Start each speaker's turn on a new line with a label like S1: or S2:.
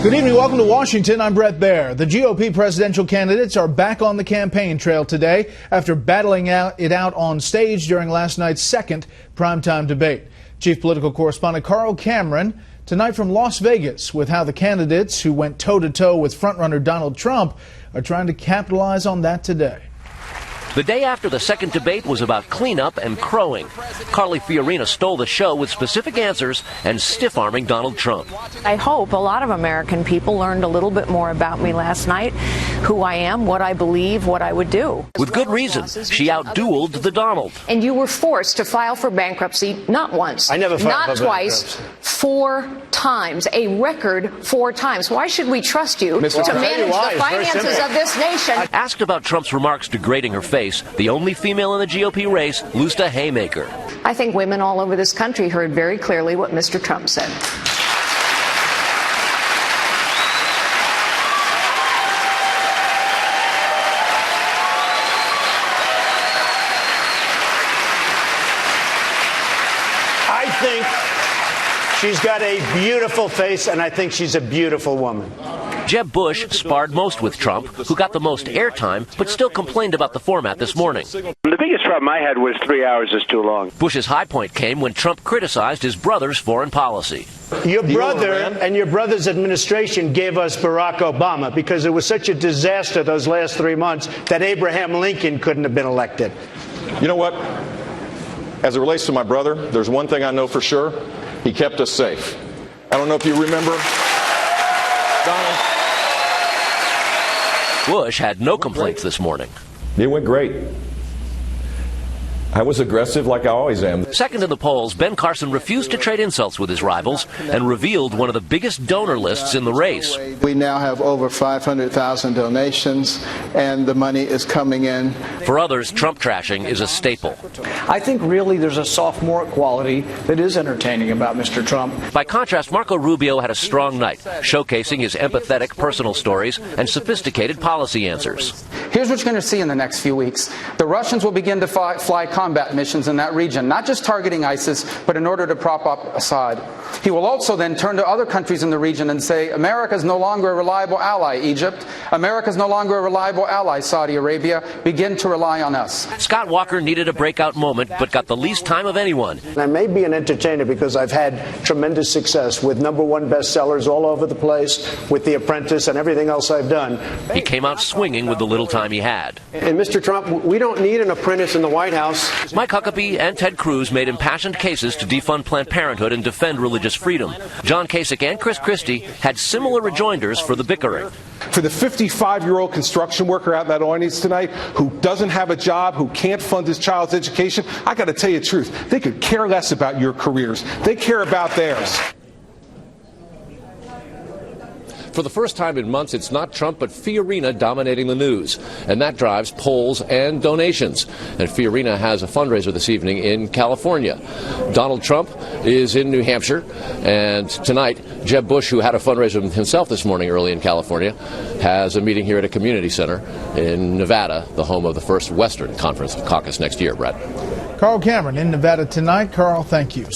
S1: Good evening. Welcome to Washington. I'm Bret Baier. The GOP presidential candidates are back on the campaign trail today after battling it out on stage during last night's second primetime debate. Chief political correspondent Carl Cameron tonight from Las Vegas with how the candidates who went toe-to-toe with frontrunner Donald Trump are trying to capitalize on that today.
S2: The day after the second debate was about cleanup and crowing. Carly Fiorina stole the show with specific answers and stiff-arming Donald Trump.
S3: I hope a lot of American people learned a little bit more about me last night, who I am, what I believe, what I would do.
S2: With good reason. She outdueled the Donald.
S3: And you were forced to file for bankruptcy not once,
S4: I never filed
S3: not
S4: for
S3: twice, 4 times, a record 4 times. Why should we trust you to manage the finances of this nation?
S2: Asked about Trump's remarks degrading her face, the only female in the GOP race loosed a haymaker.
S3: I think women all over this country heard very clearly what Mr. Trump said.
S4: I think she's got a beautiful face, and I think she's a beautiful woman.
S2: Jeb Bush sparred most with Trump, who got the most airtime, but still complained about the format this morning.
S5: The biggest problem I had was 3 hours is too long.
S2: Bush's high point came when Trump criticized his brother's foreign policy.
S4: Your brother and your brother's administration gave us Barack Obama because it was such a disaster those last 3 months that Abraham Lincoln couldn't have been elected.
S6: You know what? As it relates to my brother, there's one thing I know for sure. He kept us safe. I don't know if you remember, Donald.
S2: Bush had no complaints this morning.
S6: It went great. I was aggressive like I always am.
S2: Second in the polls, Ben Carson refused to trade insults with his rivals and revealed one of the biggest donor lists in the race.
S7: We now have over 500,000 donations, and the money is coming in.
S2: For others, Trump trashing is a staple.
S8: I think really there's a sophomoric quality that is entertaining about Mr. Trump.
S2: By contrast, Marco Rubio had a strong night, showcasing his empathetic personal stories and sophisticated policy answers.
S9: Here's what you're going to see in the next few weeks. The Russians will begin to fly combat missions in that region, not just targeting ISIS, but in order to prop up Assad. He will also then turn to other countries in the region and say, America is no longer a reliable ally, Egypt. America is no longer a reliable ally, Saudi Arabia. Begin to rely on us.
S2: Scott Walker needed a breakout moment, but got the least time of anyone.
S4: I may be an entertainer because I've had tremendous success with #1 bestsellers all over the place, with The Apprentice and everything else I've done.
S2: He came out swinging with the little time he had.
S10: And Mr. Trump, we don't need an apprentice in the White House.
S2: Mike Huckabee and Ted Cruz made impassioned cases to defund Planned Parenthood and defend religious freedom. John Kasich and Chris Christie had similar rejoinders for the bickering.
S11: For the 55-year-old construction worker out in that audience tonight who doesn't have a job, who can't fund his child's education, I got to tell you the truth. They could care less about your careers. They care about theirs.
S12: For the first time in months, it's not Trump but Fiorina dominating the news, and that drives polls and donations. And Fiorina has a fundraiser this evening in California. Donald Trump is in New Hampshire, and tonight Jeb Bush, who had a fundraiser himself this morning early in California, has a meeting here at a community center in Nevada, the home of the first Western Conference caucus next year. Brett.
S1: Carl Cameron in Nevada tonight. Carl, thank you.